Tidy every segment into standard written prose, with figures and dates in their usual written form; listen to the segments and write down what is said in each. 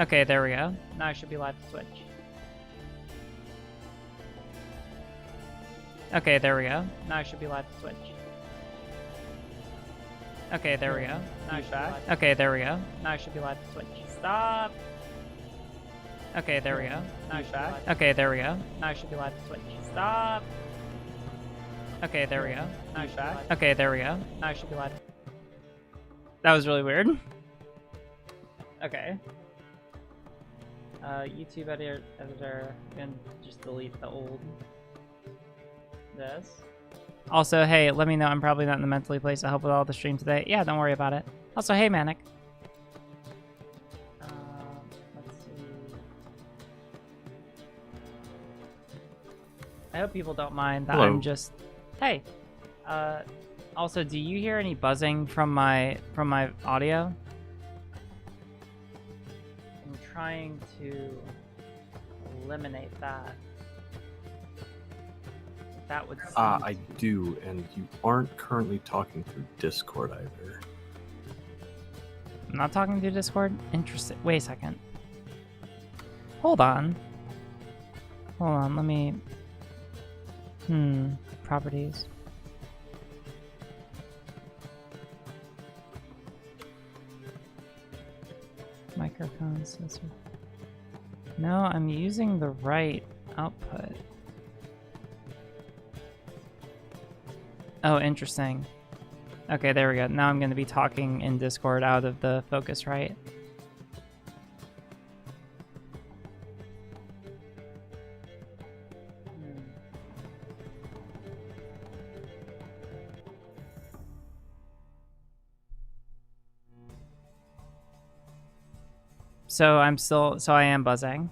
Okay, there we go. Now I should be allowed to switch. Okay, there we go. Now I should be allowed to switch. Okay, there we go. Now I should be allowed to... Okay, there we go. Now I should be allowed to switch. Stop! Okay, there we go. Now I should be allowed to... Okay, there we go. Now I should be allowed to switch. Stop! Okay, there we go. Now I should be allowed to... Okay, there we go. Now I should be allowed to... That was really weird. Okay. YouTube editor, and just delete the old this. Also, hey, let me know. I'm probably not in the mentally place to help with all the stream today. Yeah, don't worry about it. Also, hey, Manic. Let's see. I hope people don't mind that. Hello. I'm just... Hey. Also, do you hear any buzzing from my audio? I'm trying to eliminate that. That would seem I do, and you aren't currently talking through Discord either. I'm not talking through Discord? Interesting. Wait a second. Hold on. Hold on, let me... Properties. Microphone sensor. No, I'm using the right output. Oh, interesting. Okay, there we go. Now I'm going to be talking in Discord out of the focus, right? So I am buzzing.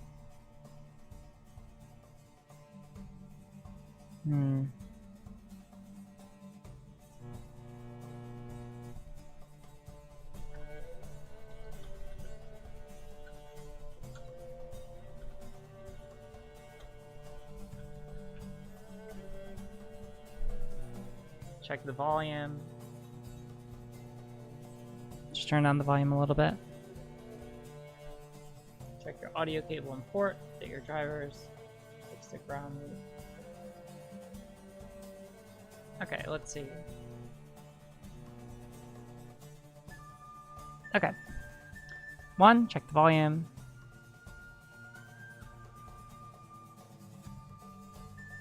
Check the volume. Just turn down the volume a little bit. Check your audio cable and port. Set your drivers. Stick around. Okay, let's see. Okay. 1, check the volume.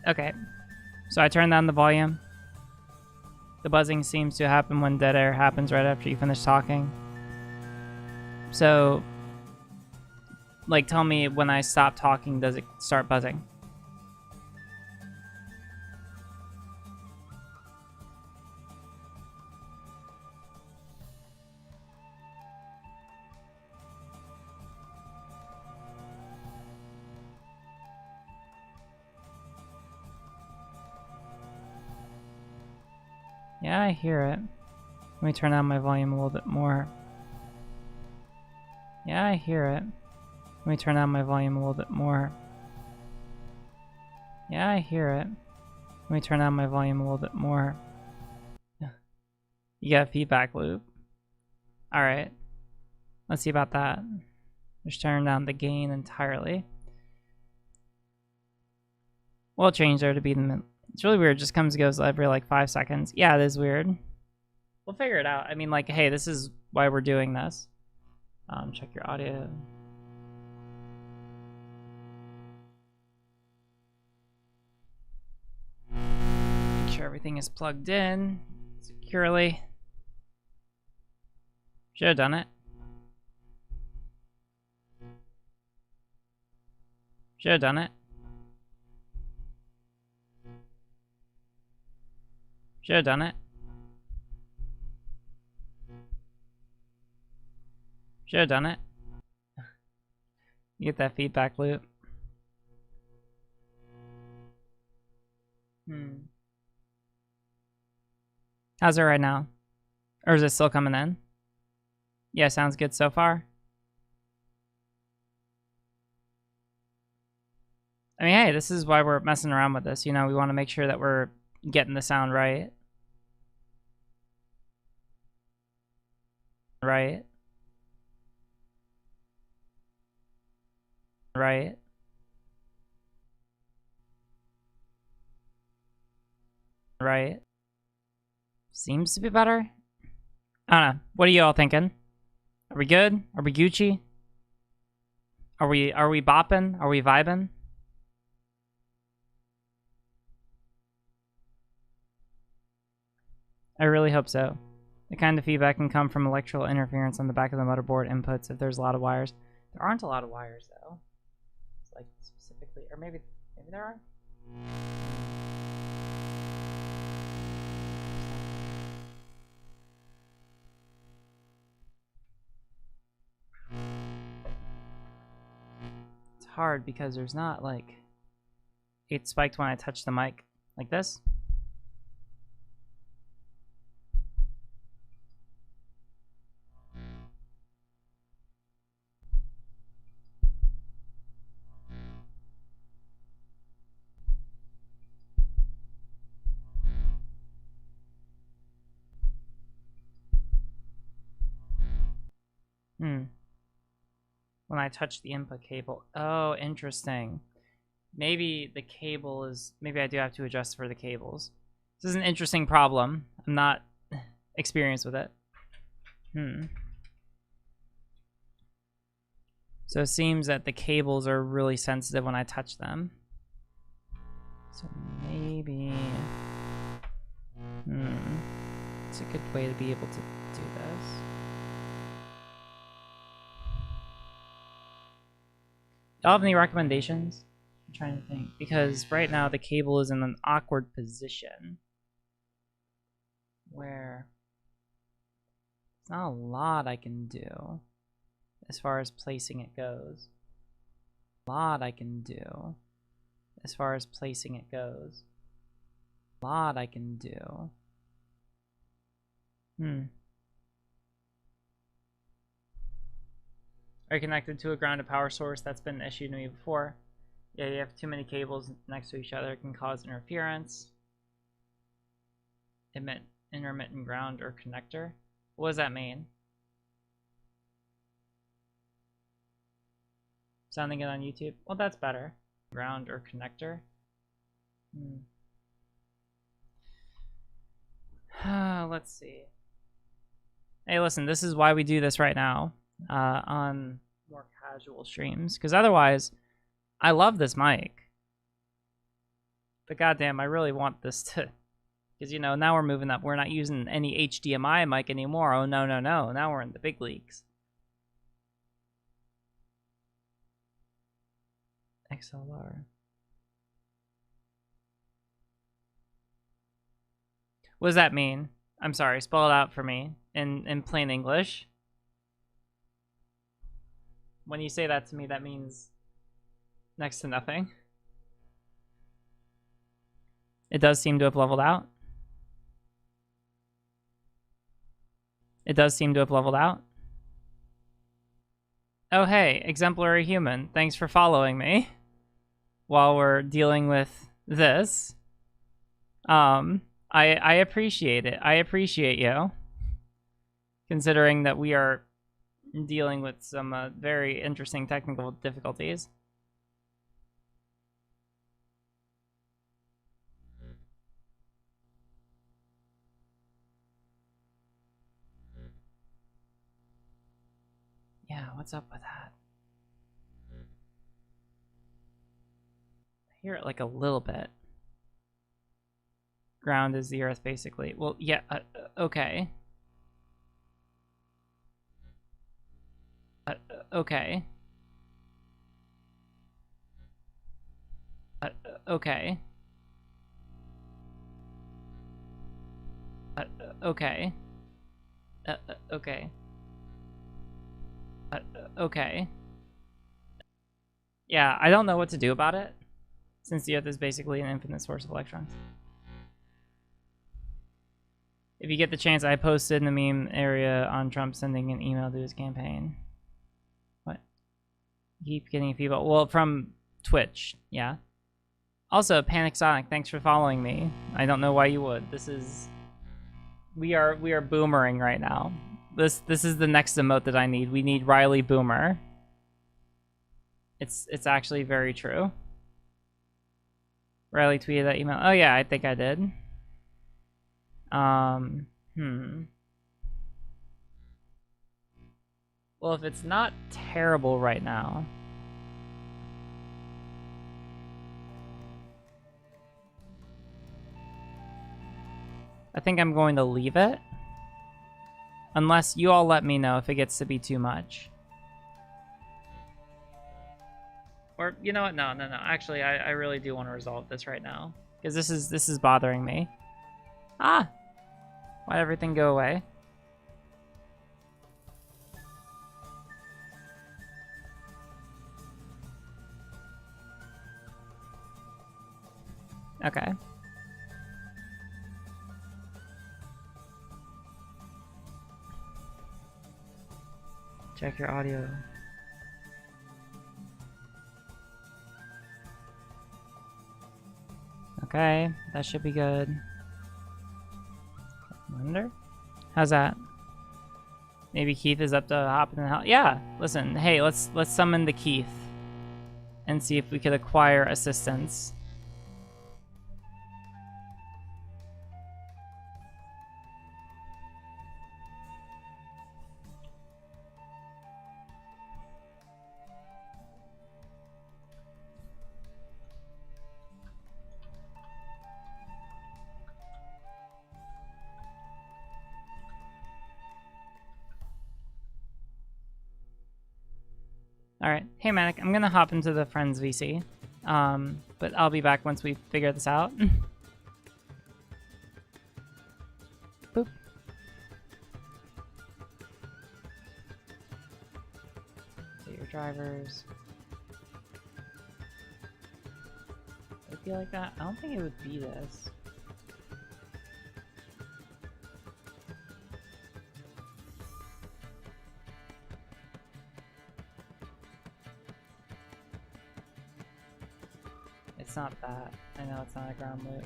Okay. So I turned down the volume. The buzzing seems to happen when dead air happens right after you finish talking. So, like, tell me when I stop talking, does it start buzzing? Yeah, I hear it. Let me turn down my volume a little bit more. Yeah, I hear it. Let me turn down my volume a little bit more. Yeah, I hear it. Let me turn down my volume a little bit more. You got a feedback loop. Alright. Let's see about that. Just turn down the gain entirely. We'll change there to be the... It's really weird. It just comes and goes every like 5 seconds. Yeah, it is weird. We'll figure it out. I mean, like, hey, this is why we're doing this. Check your audio. Make sure everything is plugged in securely. Should have done it. Should have done it. Should have done it. Should have done it. You get that feedback loop. How's it right now? Or is it still coming in? Yeah, sounds good so far. I mean, hey, this is why we're messing around with this. You know, we want to make sure that we're getting the sound right. Right. Right. Right. Seems to be better. I don't know. What are you all thinking? Are we good? Are we Gucci? Are we bopping? Are we vibing? I really hope so. The kind of feedback can come from electrical interference on the back of the motherboard inputs if there's a lot of wires. There aren't a lot of wires though. It's like specifically, or maybe there are. It's hard because there's not like it spiked when I touched the mic like this. When I touch the input cable. Oh, interesting. Maybe the cable is... Maybe I do have to adjust for the cables. This is an interesting problem. I'm not experienced with it. So it seems that the cables are really sensitive when I touch them. So maybe... It's a good way to be able to do this. Y'all have any recommendations? I'm trying to think. Because right now the cable is in an awkward position where there's not a lot I can do as far as placing it goes. A lot I can do as far as placing it goes. A lot I can do. Are you connected to a grounded power source? That's been an issue to me before. Yeah, you have too many cables next to each other. It can cause interference. Intermittent ground or connector. What does that mean? Sounding it on YouTube? Well, that's better. Ground or connector. Let's see. Hey, listen, this is why we do this right now. On more casual streams, because otherwise I love this mic, but goddamn, I really want this to, because you know, now we're moving up, we're not using any HDMI mic anymore. Oh no, now we're in the big leagues. XLR. What does that mean? I'm sorry, spell it out for me in plain English. When you say that to me, that means next to nothing. It does seem to have leveled out. It does seem to have leveled out. Oh hey, exemplary human, thanks for following me while we're dealing with this. I appreciate it. I appreciate you, considering that we are dealing with some very interesting technical difficulties. Yeah, what's up with that? I hear it like a little bit. Ground is the earth, basically. Well, yeah, okay. Okay. Okay. Okay. Okay. Okay. Yeah, I don't know what to do about it, since the earth is basically an infinite source of electrons. If you get the chance, I posted in the meme area on Trump sending an email to his campaign. What? Keep getting feedback. Well, from Twitch, yeah. Also, Panic Sonic, thanks for following me. I don't know why you would. This is... We are boomering right now. This is the next emote that I need. We need Riley Boomer. It's actually very true. Riley tweeted that email. Oh yeah, I think I did. Well, if it's not terrible right now. I think I'm going to leave it. Unless you all let me know if it gets to be too much. Or, you know what? No. Actually, I really do want to resolve this right now. Because this is bothering me. Ah! Why'd everything go away? Okay. Check your audio. Okay, that should be good. Wonder? How's that? Maybe Keith is up to hop in the house. Yeah, listen, hey, let's summon the Keith and see if we could acquire assistance. Alright. Hey, Manic, I'm gonna hop into the Friends VC. But I'll be back once we figure this out. Boop. Get your drivers. Would it be like that? I don't think it would be this. It's not that. I know it's not a ground loop.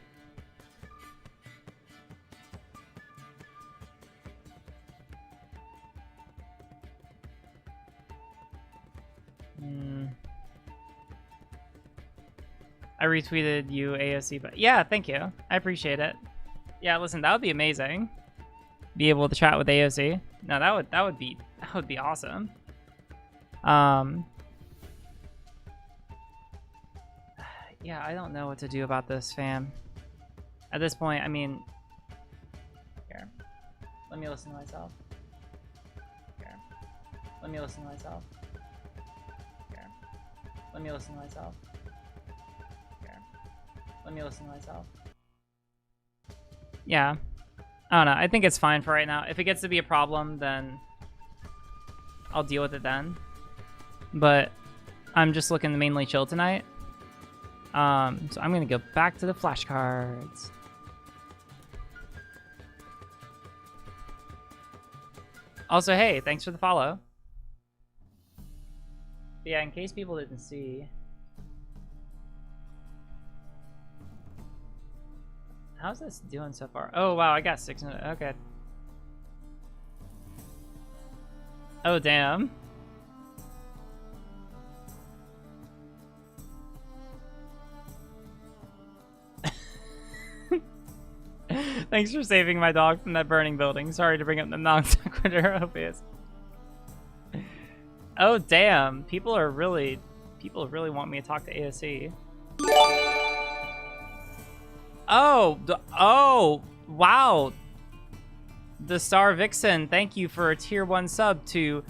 I retweeted you, ASC, but yeah, thank you. I appreciate it. Yeah, listen, that would be amazing. Be able to chat with AOC. No, that would be awesome. Yeah, I don't know what to do about this, fam. At this point, I mean... Here. Let me listen to myself. Here. Let me listen to myself. Here. Let me listen to myself. Here. Let me listen to myself. Yeah. I don't know. I think it's fine for right now. If it gets to be a problem, then I'll deal with it then. But I'm just looking to mainly chill tonight. So I'm gonna go back to the flashcards. Also, hey, thanks for the follow. But yeah, in case people didn't see. How's this doing so far? Oh, wow, I got 6 minutes. Okay. Oh, damn. Thanks for saving my dog from that burning building. Sorry to bring up the non-sequitur, obvious. Oh, damn. People really want me to talk to ASC. Oh, wow. The Star Vixen, thank you for a tier 1 sub to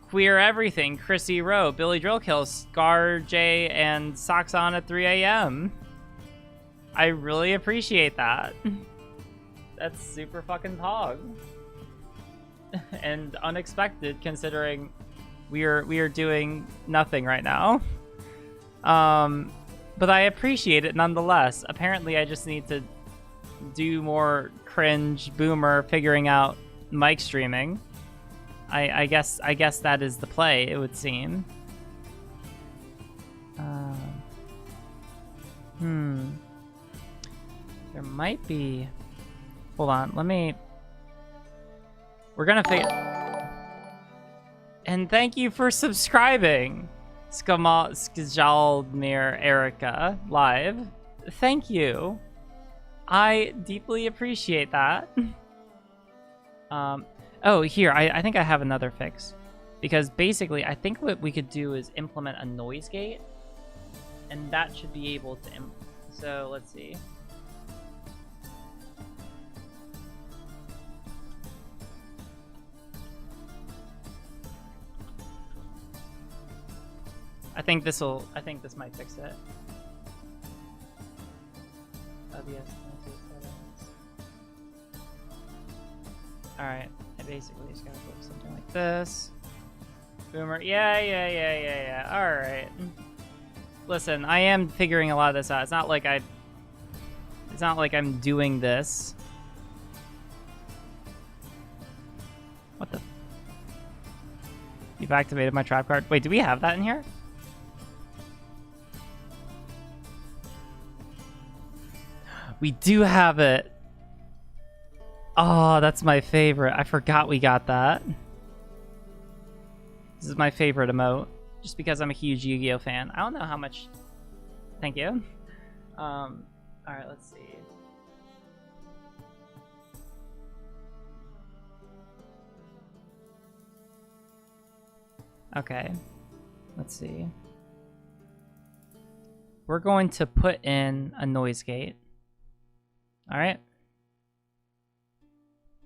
Queer Everything, Chrissy Rowe, Billy Drillkill, Scar J, and Socks On at 3 a.m. I really appreciate that. That's super fucking pog. And unexpected considering we are doing nothing right now. But I appreciate it nonetheless. Apparently I just need to do more cringe boomer figuring out mic streaming. I guess that is the play, it would seem. There might be... Hold on, we're gonna figure... And thank you for subscribing! Skjaldmir Erica live. Thank you. I deeply appreciate that. Oh, here, I think I have another fix. Because basically, I think what we could do is implement a noise gate. And that should be able to so, let's see. I think this might fix it. Alright, I basically just gotta put something like this. Boomer, yeah. Alright. Listen, I am figuring a lot of this out. It's not like I'm doing this. What the? You've activated my trap card. Wait, do we have that in here? We do have it. Oh, that's my favorite. I forgot we got that. This is my favorite emote. Just because I'm a huge Yu-Gi-Oh fan. I don't know how much... Thank you. Alright, let's see. Okay. Let's see. We're going to put in a noise gate. Alright.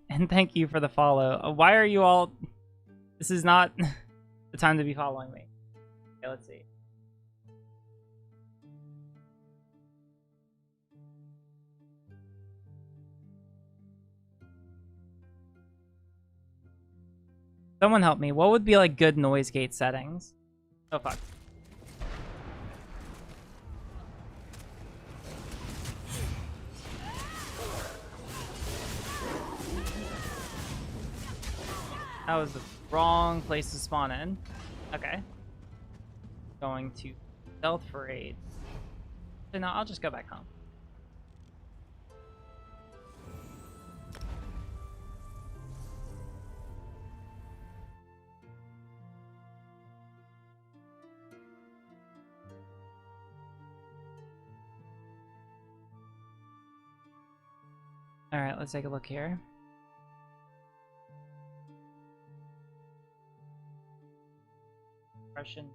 And thank you for the follow. Why are you all... This is not the time to be following me. Okay, let's see. Someone help me. What would be like good noise gate settings? Oh fuck. That was the wrong place to spawn in. Okay. Going to stealth for 8. So no, I'll just go back home. Alright, let's take a look here. Russian.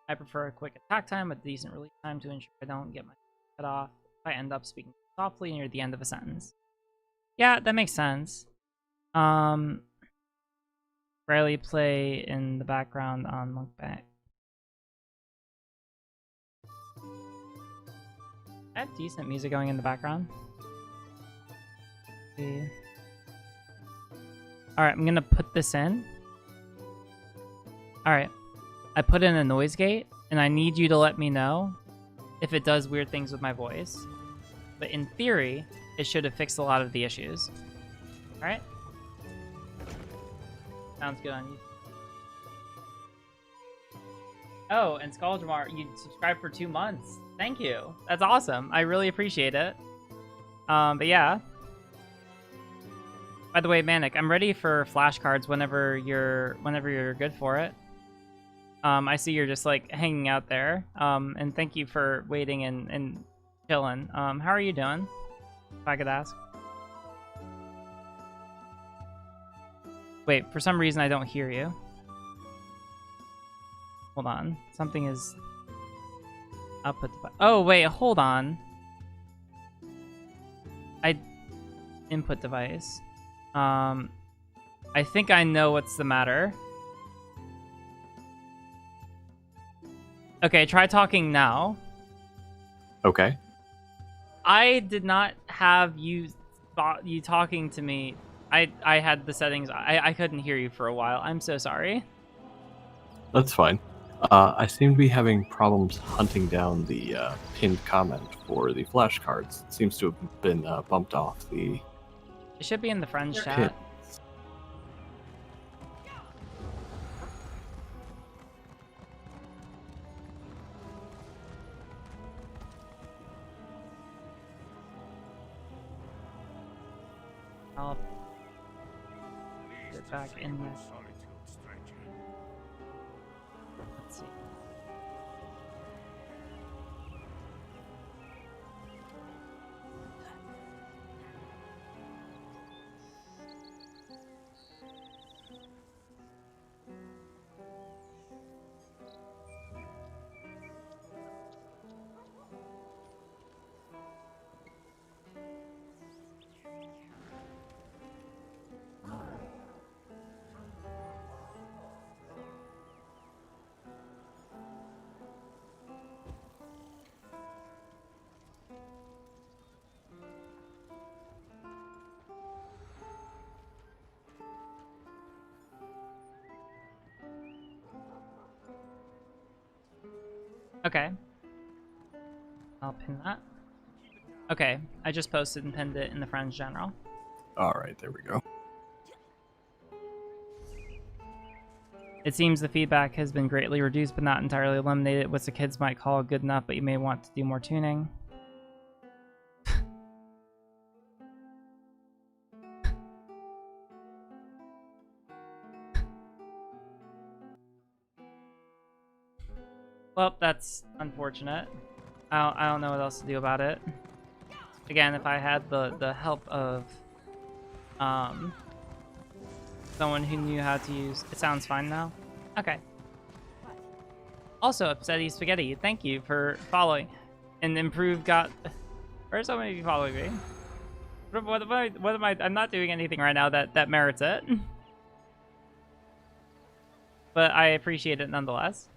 I prefer a quick attack time with decent release time to ensure I don't get my cut off if I end up speaking softly near the end of a sentence. Yeah, that makes sense. Rarely play in the background on Monkback. I have decent music going in the background. Alright, I'm gonna put this in. Alright. I put in a noise gate, and I need you to let me know if it does weird things with my voice. But in theory, it should have fixed a lot of the issues. Alright? Sounds good on you. Oh, and Skaldramar, you subscribed for 2 months. Thank you. That's awesome. I really appreciate it. But yeah. By the way, Manic, I'm ready for flashcards whenever you're good for it. I see you're just like hanging out there. And thank you for waiting and chilling. How are you doing? If I could ask. Wait, for some reason I don't hear you. Hold on. Something is output device. Oh, wait, hold on. Input device. I think I know what's the matter. Okay, try talking now. Okay. I did not have you talking to me. I had the settings. I couldn't hear you for a while. I'm so sorry. That's fine. I seem to be having problems hunting down the pinned comment for the flashcards. It seems to have been bumped off the... It should be in the friends chat. Pin. I'll put it back in there. Let's see. Okay. I'll pin that. Okay, I just posted and pinned it in the Friends General. Alright, there we go. It seems the feedback has been greatly reduced but not entirely eliminated. What the kids might call good enough, but you may want to do more tuning. Well, that's unfortunate. I don't know what else to do about it. Again, if I had the help of someone who knew how to use... It sounds fine now? Okay. Also, Upsetty Spaghetti, thank you for following. And improved got... Where are so many of you following me? What am I... I'm not doing anything right now that merits it. But I appreciate it nonetheless.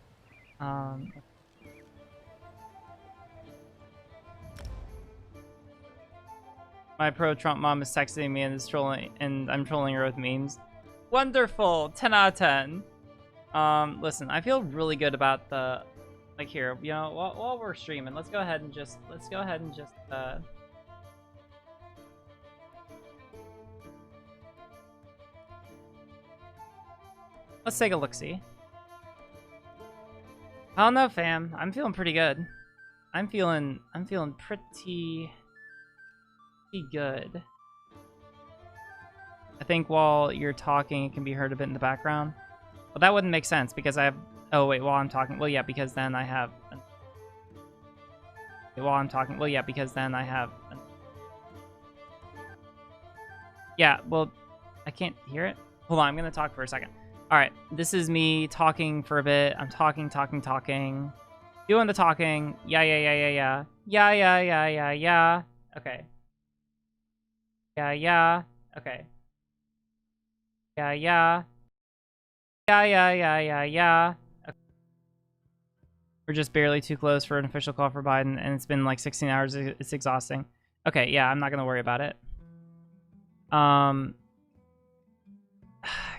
My pro-Trump mom is texting me and is trolling, and I'm trolling her with memes. Wonderful! 10 out of 10. Listen, I feel really good about the... Like here, you know, while we're streaming, let's go ahead and just... Let's take a look-see. I don't know, fam. I'm feeling pretty good. I'm feeling pretty good. I think while you're talking, it can be heard a bit in the background. Well, that wouldn't make sense because I have... Oh, wait, while I'm talking... Well, yeah, because then I have... While I'm talking... Well, yeah, because then I have... Yeah, well, I can't hear it. Hold on, I'm going to talk for a second. All right, this is me talking for a bit. I'm talking. Doing the talking. Yeah. Yeah. Okay. Yeah. Okay. Yeah. Yeah. Okay. We're just barely too close for an official call for Biden, and it's been like 16 hours. It's exhausting. Okay, yeah, I'm not gonna worry about it.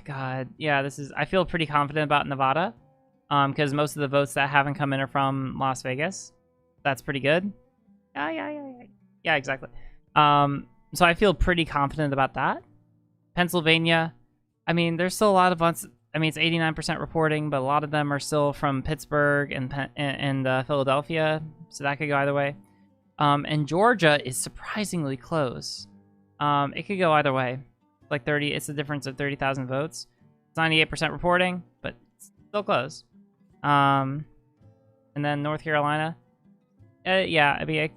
God, yeah, this is... I feel pretty confident about Nevada, because most of the votes that haven't come in are from Las Vegas. That's pretty good. Yeah, exactly. So I feel pretty confident about that. Pennsylvania, I mean, there's still a lot of votes. I mean, it's 89% reporting, but a lot of them are still from Pittsburgh and Philadelphia, so that could go either way. And Georgia is surprisingly close. It could go either way. Like 30, it's a difference of 30,000 votes. It's 98% reporting, but it's still close. And then North Carolina. Yeah, I mean,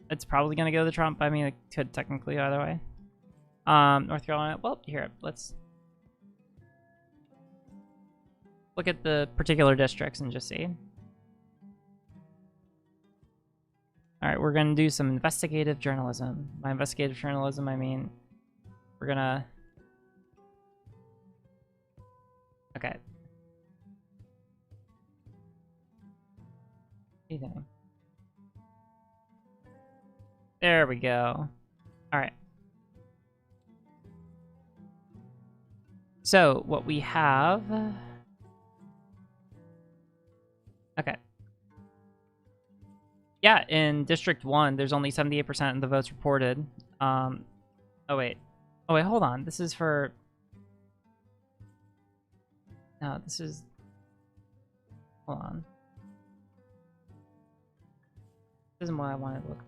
it's probably going to go to Trump. I mean, it could technically go either way. North Carolina. Well, here, let's look at the particular districts and just see. All right, we're going to do some investigative journalism. By investigative journalism, I mean, we're going to... Okay. Anything. There we go. All right. So, what we have... Okay. Yeah, in District 1, there's only 78% of the votes reported. Oh, wait. Oh, wait, hold on. This is for... No, this is... Hold on. This isn't what I wanted to look for.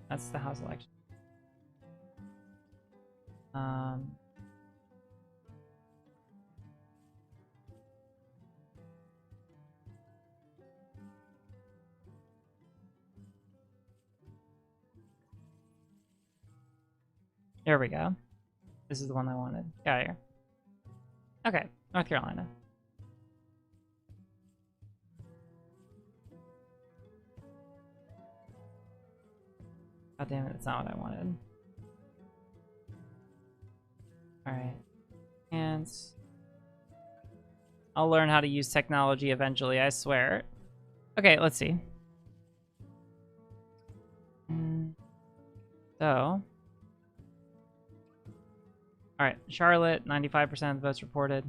That's the House election. There we go. This is the one I wanted. Got here. Okay, North Carolina. God damn it, that's not what I wanted. Alright. And I'll learn how to use technology eventually, I swear. Okay, let's see. So. Alright, Charlotte, 95% of the votes reported.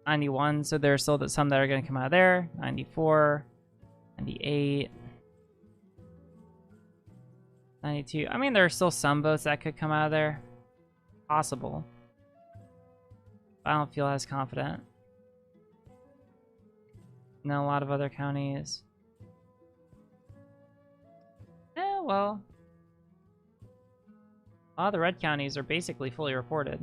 91, so there's still some that are going to come out of there. 94, 98, 92. I mean, there are still some votes that could come out of there. Possible. I don't feel as confident. No, a lot of other counties. Well. A lot of the red counties are basically fully reported.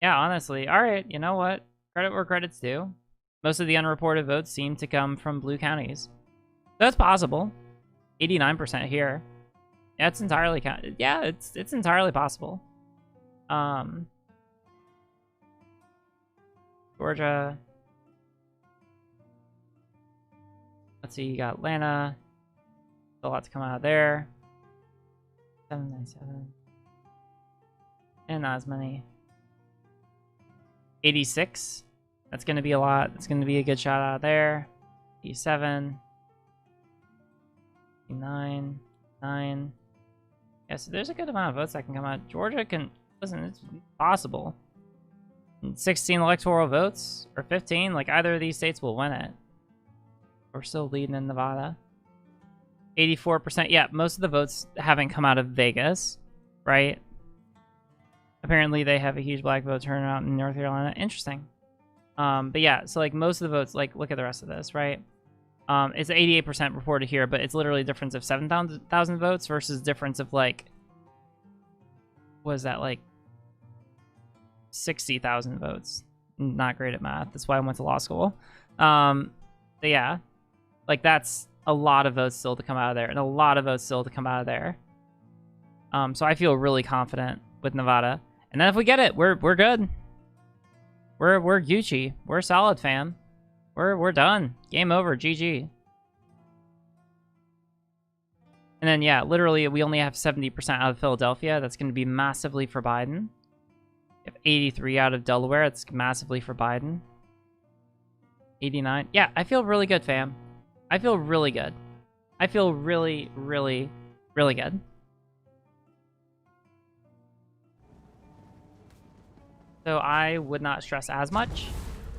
Yeah, honestly. Alright, you know what? Credit where credit's due. Most of the unreported votes seem to come from blue counties. That's possible. 89% here. Yeah, it's entirely yeah, it's entirely possible. Georgia. Let's see, you got Atlanta. Still a lot to come out of there. 797. And not as many. 86. That's going to be a lot. That's going to be a good shot out of there. 87. 89. 9. Yeah, so there's a good amount of votes that can come out. Georgia can... Listen, it's possible. 16 electoral votes, or 15, like either of these states will win it. We're still leading in Nevada. 84%. Yeah, most of the votes haven't come out of Vegas, right? Apparently they have a huge black vote turnout in North Carolina. Interesting. But yeah, so like most of the votes, like look at the rest of this, right? It's 88% reported here, but it's literally a difference of 7,000 votes versus difference of like, what is that, like 60,000 votes. Not great at math. That's why I went to law school. But yeah, like that's a lot of votes still to come out of there, and a lot of votes still to come out of there. So I feel really confident with Nevada. And then if we get it, we're good. We're Gucci. We're solid, fam. We're done. Game over. GG. And then yeah, literally we only have 70% out of Philadelphia. That's going to be massively for Biden. We have 83 out of Delaware. It's massively for Biden. 89. Yeah, I feel really good, fam. I feel really good. I feel really, really, really good. So I would not stress as much.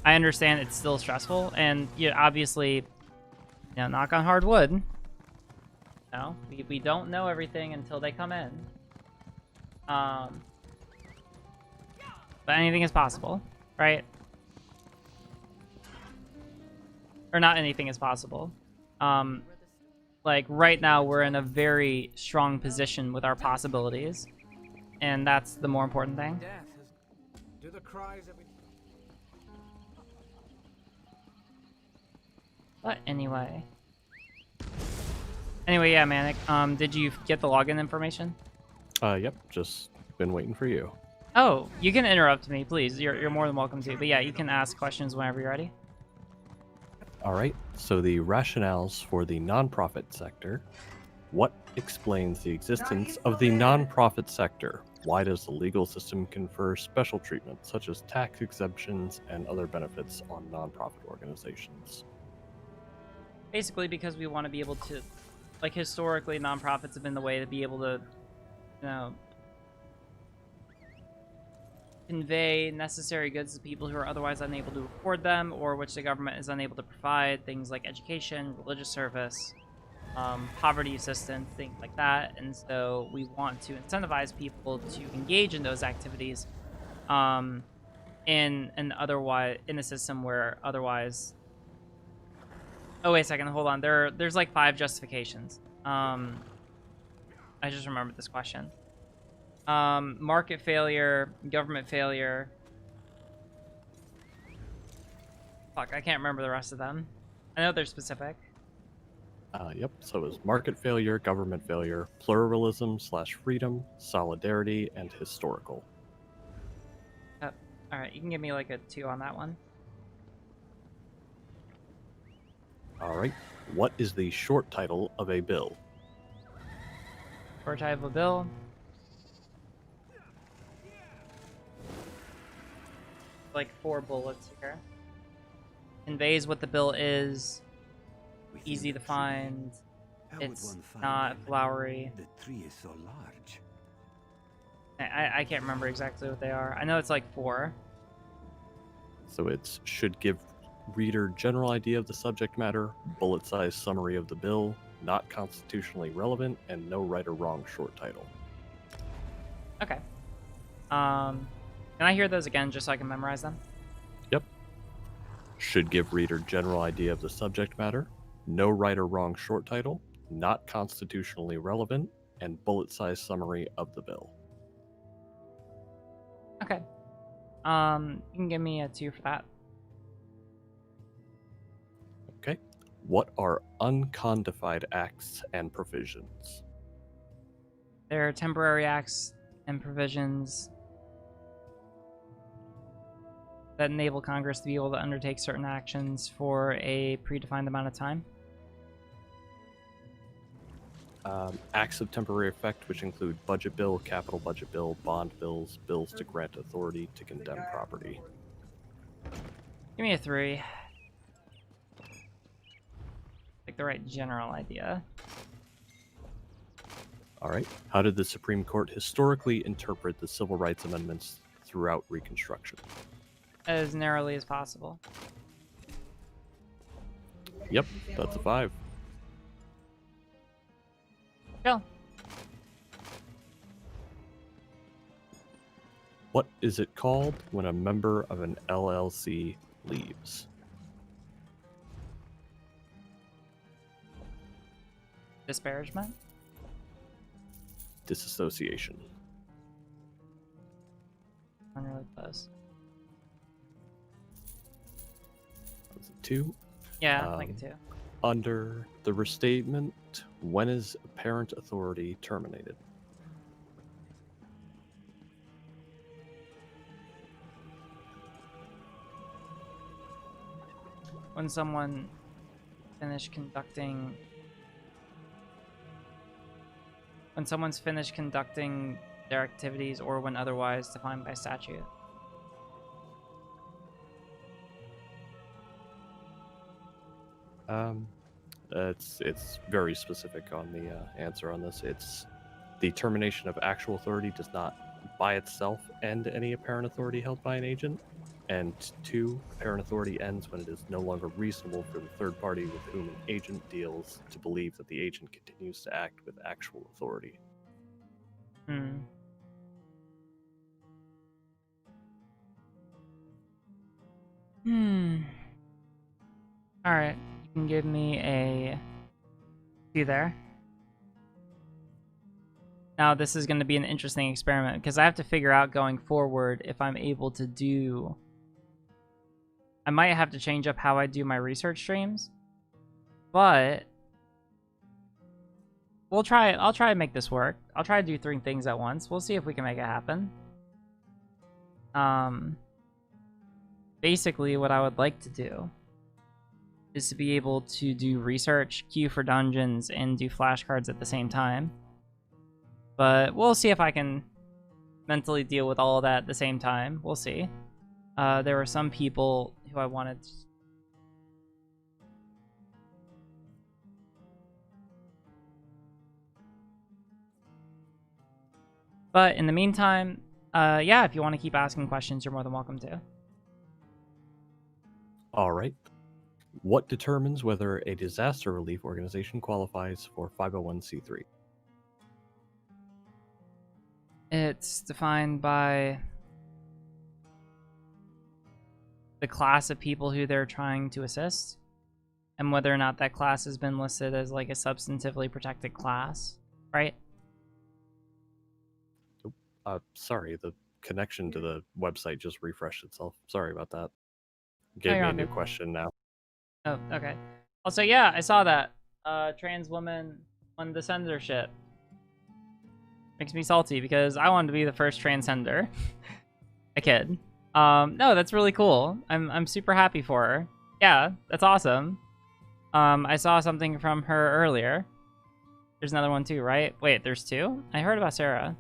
I understand it's still stressful, and you know, obviously, you know, knock on hard wood. You know, we don't know everything until they come in. But anything is possible, right? Or not anything is possible. Like right now we're in a very strong position with our possibilities, and that's the more important thing. But anyway, yeah, Manic. Did you get the login information? Yep. Just been waiting for you. Oh, you can interrupt me, please. You're more than welcome to. But yeah, you can ask questions whenever you're ready. All right. So the rationales for the nonprofit sector. What explains the existence of the nonprofit sector? Why does the legal system confer special treatment, such as tax exemptions and other benefits, on nonprofit organizations? Basically, because we want to be able to, like, historically, nonprofits have been the way to be able to, you know, convey necessary goods to people who are otherwise unable to afford them, or which the government is unable to provide. Things like education, religious service, poverty assistance, things like that. And so we want to incentivize people to engage in those activities in a system where otherwise... Oh, wait a second, hold on. There's like 5 justifications. I just remembered this question. Market failure, government failure. Fuck, I can't remember the rest of them. I know they're specific. Yep, so it's market failure, government failure, pluralism/freedom, solidarity, and historical. Alright, you can give me like a 2 on that one. Alright, what is the short title of a bill? Short title of a bill. Like 4 bullets here. Conveys what the bill is. Easy to find. It's not flowery. The tree is so large. I can't remember exactly what they are. I know it's like 4. So it should give reader general idea of the subject matter, bullet-sized summary of the bill, not constitutionally relevant, and no right or wrong short title. Okay. Can I hear those again just so I can memorize them? Yep. Should give reader general idea of the subject matter, no right or wrong short title, not constitutionally relevant, and bullet-sized summary of the bill. Okay. You can give me a 2 for that. Okay. What are uncodified acts and provisions? There are temporary acts and provisions that enable Congress to be able to undertake certain actions for a predefined amount of time. Acts of temporary effect, which include budget bill, capital budget bill, bond bills, bills to grant authority to condemn property. Give me a 3. Like the right general idea. All right. How did the Supreme Court historically interpret the civil rights amendments throughout Reconstruction? As narrowly as possible. Yep, that's a 5. Chill. What is it called when a member of an LLC leaves? Disparagement? Disassociation. I'm really close. That's a 2. Yeah, like a 2. Under the restatement, when is apparent authority terminated? When someone finished conducting... When someone's finished conducting their activities or when otherwise defined by statute. It's very specific on the answer on this. It's the termination of actual authority does not by itself end any apparent authority held by an agent. And 2, apparent authority ends when it is no longer reasonable for the third party with whom an agent deals to believe that the agent continues to act with actual authority. Alright, you can give me a... See there? Now this is going to be an interesting experiment because I have to figure out going forward if I'm able to do... I might have to change up how I do my research streams, but we'll try. I'll try to make this work. I'll try to do 3 things at once. We'll see if we can make it happen. Basically, what I would like to do is to be able to do research, queue for dungeons, and do flashcards at the same time. But we'll see if I can mentally deal with all of that at the same time. We'll see. There were some people who I wanted to... But in the meantime, yeah, if you want to keep asking questions, you're more than welcome to. All right. What determines whether a disaster relief organization qualifies for 501c3? It's defined by the class of people who they're trying to assist, and whether or not that class has been listed as like a substantively protected class, right? Sorry, the connection to the website just refreshed itself. Sorry about that. Oh, Gave you're me a all new good. question now. Oh, okay. Also, yeah, I saw that. Trans woman won the censorship. Makes me salty because I wanted to be the first transgender. I kid. No, that's really cool. I'm super happy for her. Yeah, that's awesome. I saw something from her earlier. There's another one too, right? Wait, there's two? I heard about Sarah.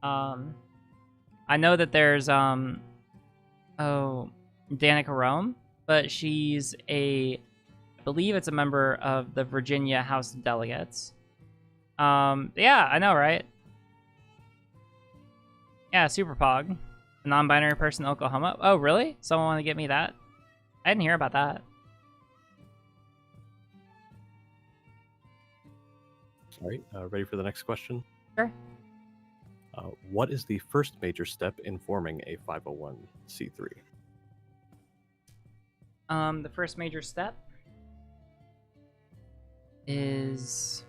I know that there's oh, Danica Rome, but she's I believe it's a member of the Virginia House of Delegates. Yeah, I know, right? Yeah, Super Pog. A non-binary person in Oklahoma. Oh, really? Someone want to get me that? I didn't hear about that. All right, ready for the next question? Sure. What is the first major step in forming a 501c3? The first major step is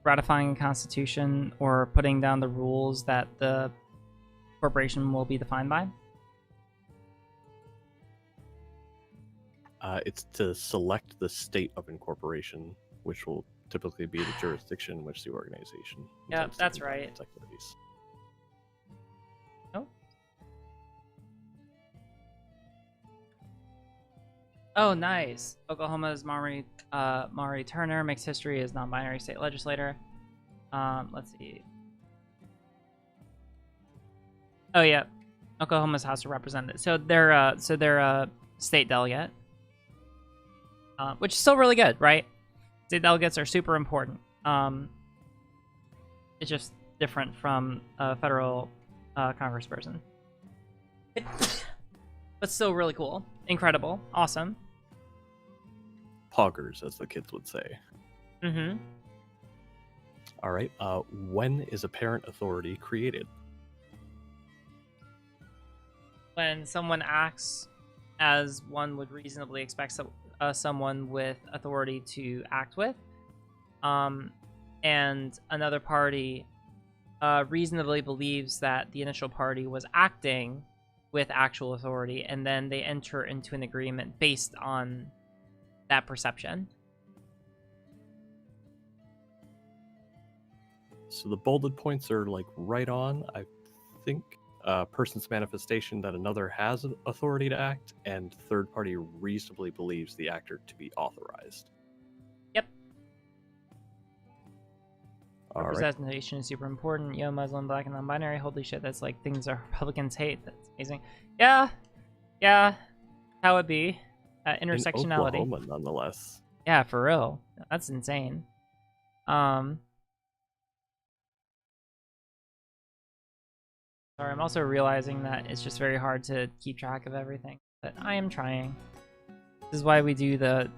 ratifying a constitution or putting down the rules that the corporation will be defined by. It's to select the state of incorporation, which will typically be the jurisdiction in which the organization Yeah, intends to that's conduct right. its activities. Oh. Oh, nice. Oklahoma's Maury Turner makes history as non-binary state legislator. Let's see. Oh yeah, Oklahoma's House of Representatives. So they're a state delegate, which is still really good, right? State delegates are super important. It's just different from a federal congressperson. But still really cool. Incredible. Awesome. Poggers, as the kids would say. Mm-hmm. All right. When is apparent authority created? When someone acts as one would reasonably expect someone with authority to act with, and another party reasonably believes that the initial party was acting with actual authority, and then they enter into an agreement based on that perception. So the bolded points are like right on. I think a person's manifestation that another has authority to act, and third party reasonably believes the actor to be authorized. Yep. All right. Representation is super important. Yo, Muslim, black, and non-binary. Holy shit, that's like things our Republicans hate. That's amazing. Yeah. How it be. Intersectionality. In Oklahoma, nonetheless. Yeah, for real. That's insane. Sorry, I'm also realizing that it's just very hard to keep track of everything, but I am trying. This is why we do the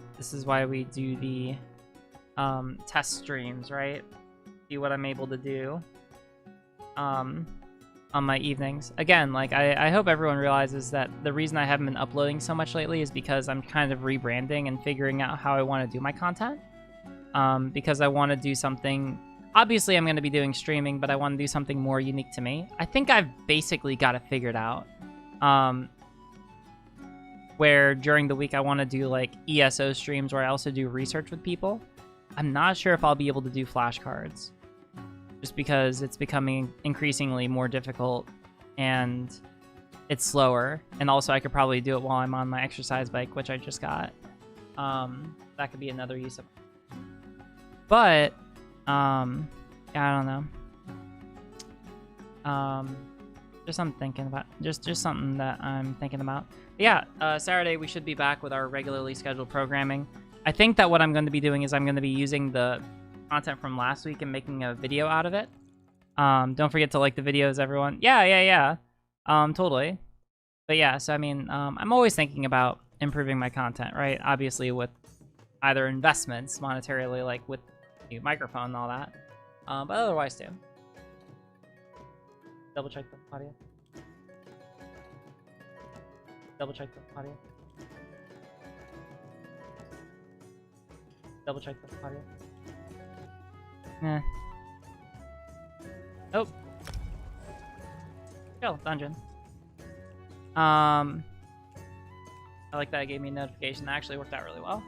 test streams, right? See what I'm able to do on my evenings. Again, like I hope everyone realizes that the reason I haven't been uploading so much lately is because I'm kind of rebranding and figuring out how I want to do my content. Because I want to do something. Obviously, I'm going to be doing streaming, but I want to do something more unique to me. I think I've basically got it figured out. Where during the week I want to do like ESO streams where I also do research with people. I'm not sure if I'll be able to do flashcards. Just because it's becoming increasingly more difficult and it's slower. And also I could probably do it while I'm on my exercise bike, which I just got. That could be another use of it. But yeah, I don't know. Just something thinking about. Just something that I'm thinking about. But yeah, Saturday we should be back with our regularly scheduled programming. I think that what I'm going to be doing is I'm going to be using the content from last week and making a video out of it. Don't forget to like the videos, everyone. Yeah. Totally. But yeah, so I mean, I'm always thinking about improving my content, right? Obviously with either investments monetarily, like with new microphone and all that, but otherwise too. Double check the audio. Double check the audio. Double check the audio. Oh. Chill, dungeon. I like that it gave me a notification. That actually worked out really well.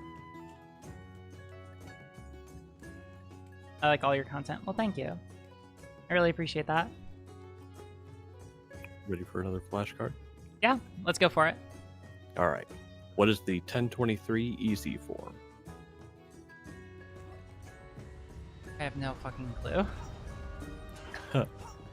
I like all your content. Well, thank you. I really appreciate that. Ready for another flashcard? Yeah, let's go for it. All right. What is the 1023 EZ form? I have no fucking clue.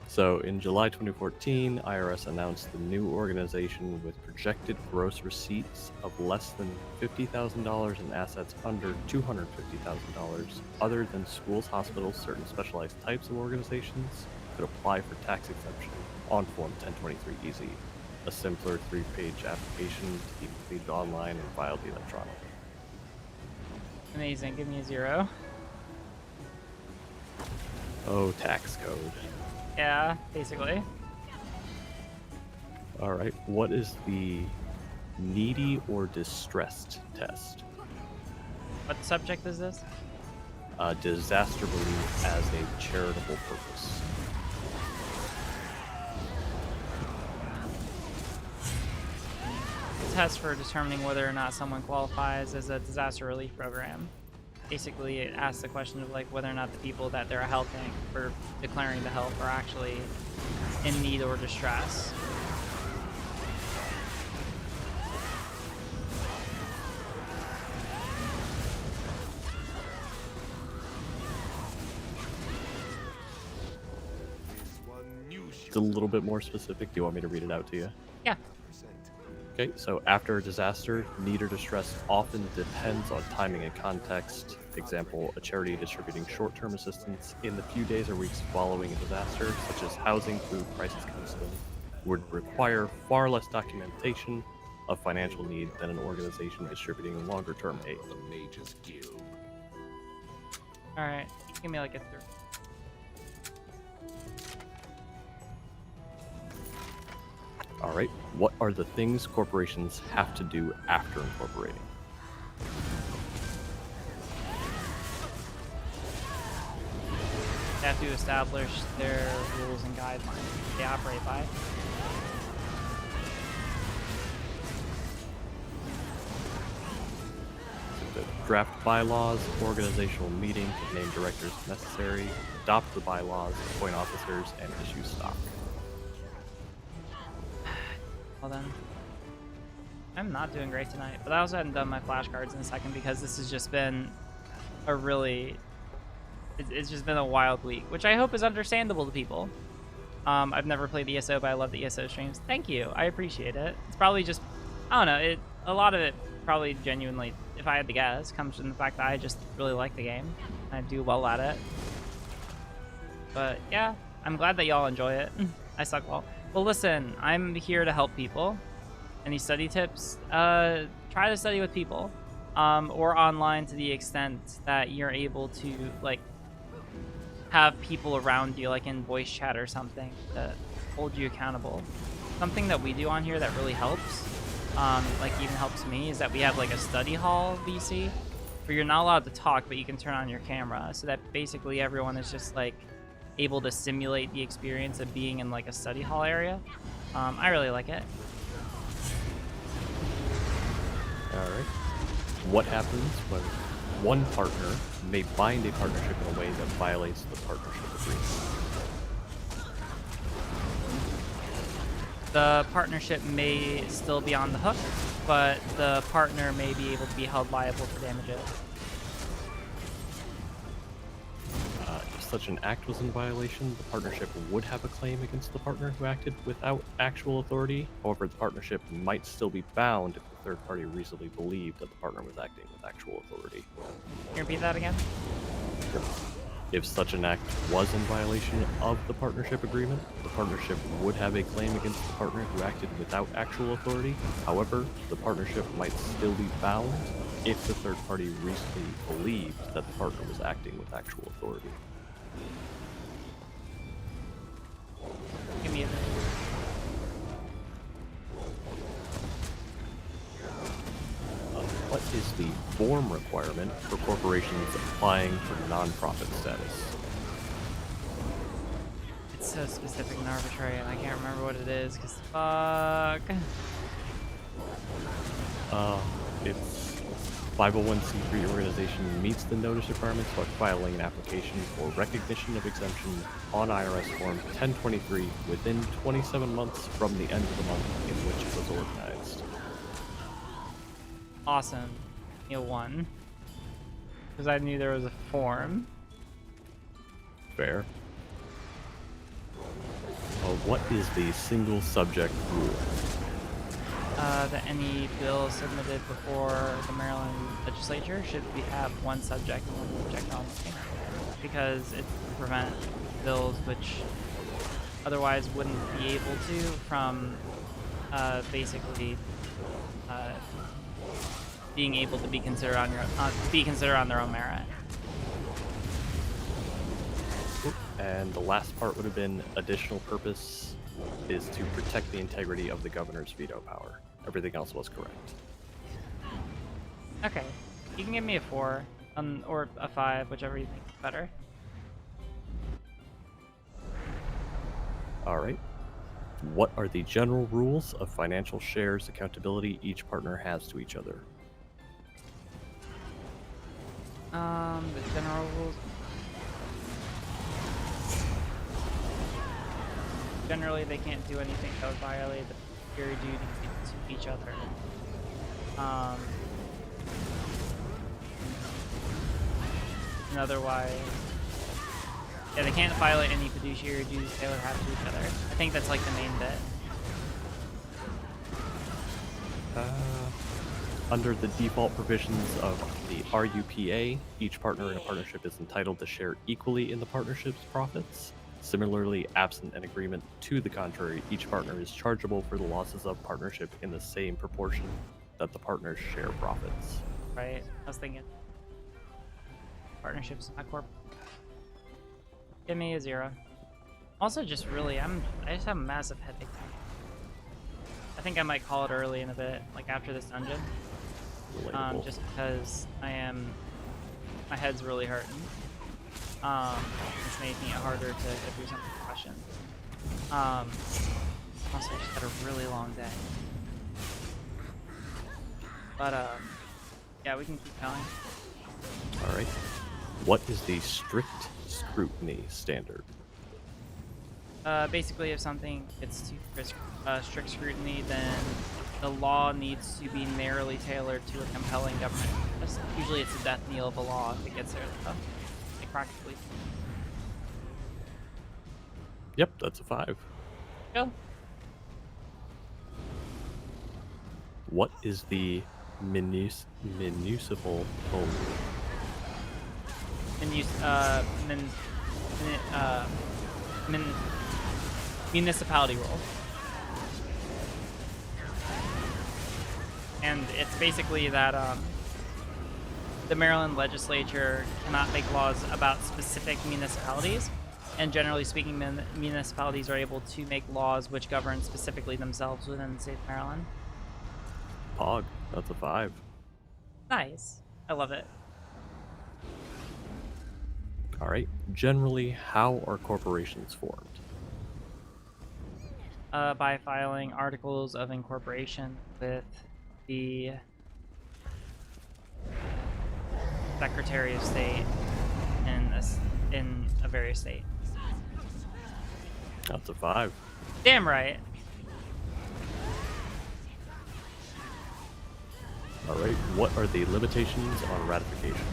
So, in July 2014, IRS announced the new organization with projected gross receipts of less than $50,000 and assets under $250,000, other than schools, hospitals, certain specialized types of organizations could apply for tax exemption on Form 1023 EZ, a simpler 3-page application to be completed online and filed electronically. Amazing. Give me a 0. Oh, tax code. Yeah, basically. All right. What is the needy or distressed test? What subject is this? Disaster relief as a charitable purpose. Test for determining whether or not someone qualifies as a disaster relief program. Basically, it asks the question of like whether or not the people that they're helping or declaring the help are actually in need or distress. It's a little bit more specific. Do you want me to read it out to you? Yeah. Okay, so after a disaster, need or distress often depends on timing and context. Example, a charity distributing short-term assistance in the few days or weeks following a disaster, such as housing, food, crisis counseling, would require far less documentation of financial need than an organization distributing longer-term aid. Alright, give me like a 3. All right, what are the things corporations have to do after incorporating? They have to establish their rules and guidelines they operate by. To draft bylaws, organizational meeting to name directors if necessary, adopt the bylaws, appoint officers, and issue stock. Well then, I'm not doing great tonight, but I also hadn't done my flashcards in a second because this has just been a really, it's just been a wild week, which I hope is understandable to people. I've never played ESO, but I love the ESO streams. Thank you, I appreciate it. It's probably just, I don't know, a lot of it probably genuinely, if I had to guess, comes from the fact that I just really like the game. I do well at it. But yeah, I'm glad that y'all enjoy it. I suck well. Well, listen, I'm here to help people. Any study tips? Try to study with people, or online to the extent that you're able to like have people around you, like in voice chat or something, that hold you accountable. Something that we do on here that really helps, like even helps me, is that we have like a study hall VC where you're not allowed to talk, but you can turn on your camera, so that basically everyone is just like able to simulate the experience of being in like a study hall area. I really like it. All right. What happens when one partner may bind a partnership in a way that violates the partnership agreement? The partnership may still be on the hook, but the partner may be able to be held liable for damages. If such an act was in violation, the partnership would have a claim against the partner who acted without actual authority. However, the partnership might still be bound if the third party reasonably believed that the partner was acting with actual authority. Can you repeat that again? If such an act was in violation of the partnership agreement, the partnership would have a claim against the partner who acted without actual authority. However, the partnership might still be bound if the third party reasonably believed that the partner was acting with actual authority. Give me a minute. What is the form requirement for corporations applying for nonprofit status? It's so specific and arbitrary, and I can't remember what it is, because fuck. It's 501c3 organization meets the notice requirements by filing an application for recognition of exemption on IRS Form 1023 within 27 months from the end of the month in which it was organized. Awesome. Neil won. Because I knew there was a form. Fair. What is the single subject rule? That any bill submitted before the Maryland legislature should have one subject and one subject only, because it would prevent bills which otherwise wouldn't be able to from basically being able to be considered on their own merit. And the last part would have been additional purpose is to protect the integrity of the governor's veto power. Everything else was correct. Okay, you can give me a 4, or a 5, whichever you think is better. All right. What are the general rules of financial shares accountability each partner has to each other? The general rules. Generally, they can't do anything that would violate the fiduciary duty to each other. And otherwise, yeah, they can't violate any fiduciary duties they would have to each other. I think that's like the main bit. Under the default provisions of the RUPA, each partner in a partnership is entitled to share equally in the partnership's profits. Similarly, absent an agreement to the contrary, each partner is chargeable for the losses of partnership in the same proportion that the partners share profits. Right? I was thinking partnerships, not corp. Give me a 0. Also, just really, I just have a massive headache. I think I might call it early in a bit, like after this dungeon. Just because my head's really hurting. It's making it harder to get through some questions. Also, I just had a really long day. But, yeah, we can keep going. All right. What is the strict scrutiny standard? Basically, if something gets to strict scrutiny, then the law needs to be narrowly tailored to a compelling government interest. Usually it's a death knell of a law if it gets there, though. Like, practically. Yep, that's a 5. Go. What is the municipal home rule? Municipality rule. And it's basically that the Maryland legislature cannot make laws about specific municipalities, and generally speaking, municipalities are able to make laws which govern specifically themselves within the state of Maryland. Pog, that's a 5. Nice. I love it. All right. Generally, how are corporations formed? By filing articles of incorporation with the Secretary of State in a various state. That's a 5. Damn right. All right. What are the limitations on ratification?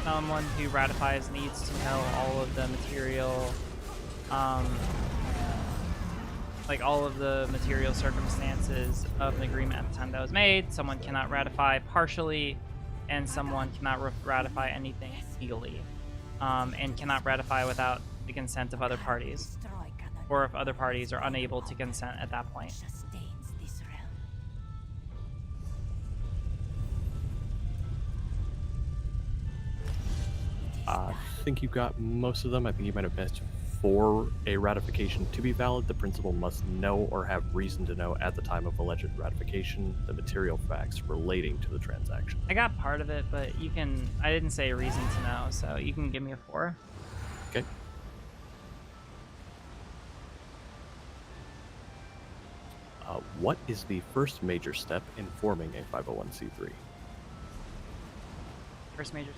Someone who ratifies needs to know all of the material, like all of the material circumstances of an agreement at the time that was made. Someone cannot ratify partially, and someone cannot ratify anything legally, and cannot ratify without the consent of other parties, or if other parties are unable to consent at that point. I think you got most of them. I think you might have missed. For a ratification to be valid, the principal must know or have reason to know at the time of alleged ratification the material facts relating to the transaction. I got part of it, but you can. I didn't say reason to know, so you can give me a 4. Okay. What is the first major step in forming a 501c3? First major.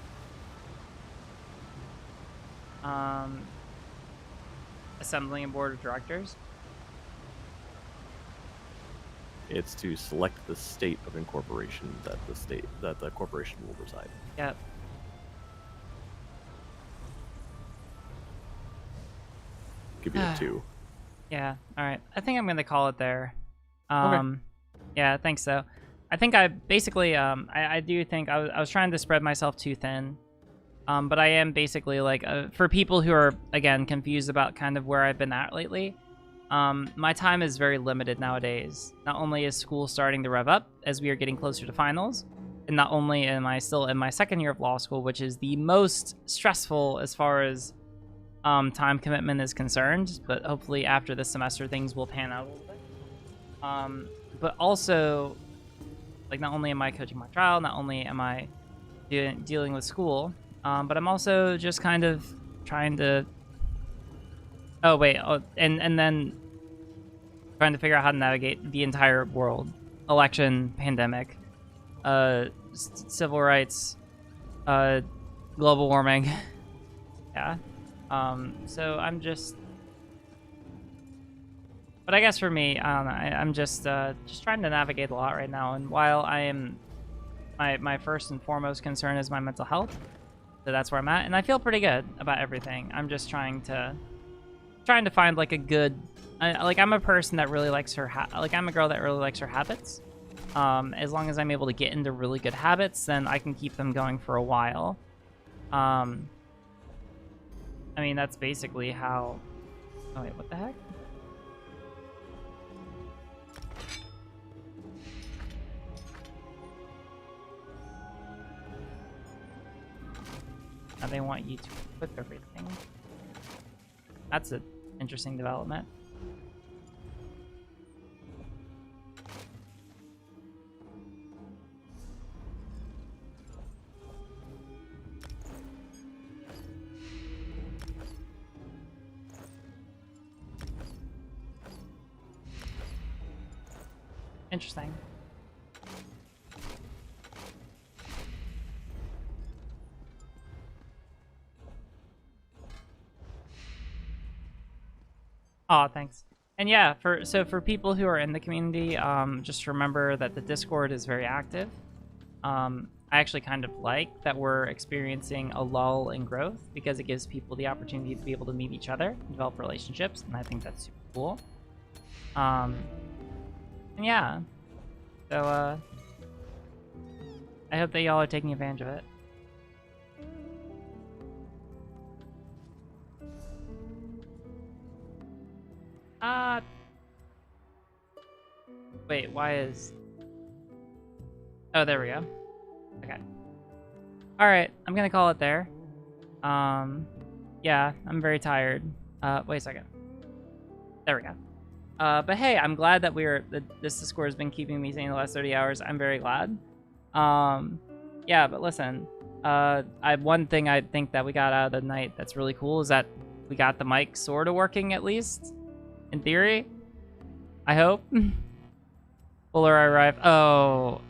Assembling a board of directors. It's to select the state of incorporation that the corporation will reside. Yep. Give you a 2. Yeah. All right. I think I'm gonna call it there. Okay. Yeah, I think so. I think I basically I do think I was trying to spread myself too thin. But I am basically like for people who are again confused about kind of where I've been at lately. My time is very limited nowadays. Not only is school starting to rev up as we are getting closer to finals, and not only am I still in my second year of law school, which is the most stressful as far as time commitment is concerned, but hopefully after this semester things will pan out a little bit. But also, like, not only am I coaching my trial, not only am I dealing with school, but I'm also just kind of trying to. Oh wait, and then trying to figure out how to navigate the entire world, election, pandemic, civil rights, global warming. Yeah. So I'm just. But I guess for me, I don't know. I'm just trying to navigate a lot right now. And while I am, my first and foremost concern is my mental health. So that's where I'm at, and I feel pretty good about everything. I'm just trying to find like a good, like I'm a person that really likes her, I'm a girl that really likes her habits. As long as I'm able to get into really good habits, then I can keep them going for a while. I mean, that's basically how. Oh wait, what the heck? Now they want you to equip everything. That's an interesting development. Interesting. Oh, thanks. And yeah, for people who are in the community, just remember that the Discord is very active. I actually kind of like that we're experiencing a lull in growth because it gives people the opportunity to be able to meet each other, develop relationships, and I think that's super cool. And yeah, so I hope that y'all are taking advantage of it. Wait, why is... Oh, there we go. Okay. Alright, I'm gonna call it there. Yeah, I'm very tired. Wait a second. There we go. But hey, I'm glad that this Discord has been keeping me sane the last 30 hours. I'm very glad. Yeah, but listen. One thing I think that we got out of the night that's really cool is that we got the mic sort of working, at least. In theory. I hope. Fuller arrived. Oh.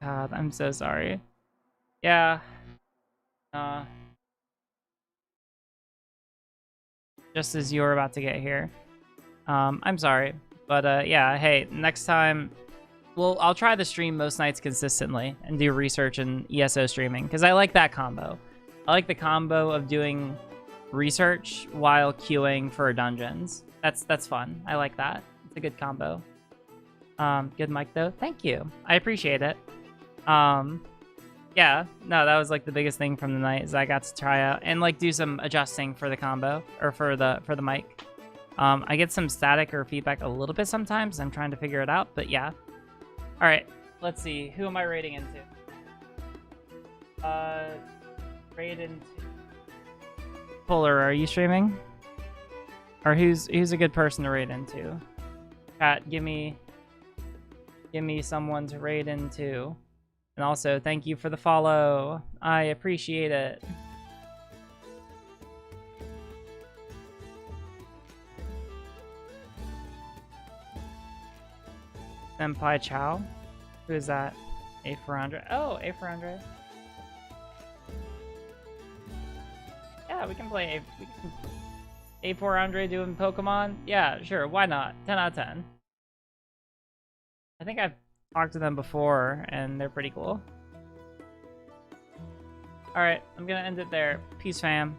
God, I'm so sorry. Yeah. Just as you were about to get here. I'm sorry. But yeah, hey, next time I'll try to stream most nights consistently and do research and ESO streaming because I like that combo. I like the combo of doing research while queuing for dungeons. That's fun. I like that. It's a good combo. Good mic though. Thank you. I appreciate it. Yeah, no, that was like the biggest thing from the night is I got to try out and like do some adjusting for the combo or for the mic. I get some static or feedback a little bit sometimes. I'm trying to figure it out, but yeah. All right, let's see. Who am I raiding into? Raid into Fuller. Are you streaming? Or who's a good person to raid into? Chat, give me someone to raid into. And also, thank you for the follow. I appreciate it. Senpai Chow. Who is that? A400. Oh, A400. Yeah, we can play A400 doing Pokemon. Yeah, sure. Why not? 10 out of 10. I think I've talked to them before, and they're pretty cool. Alright, I'm gonna end it there. Peace, fam.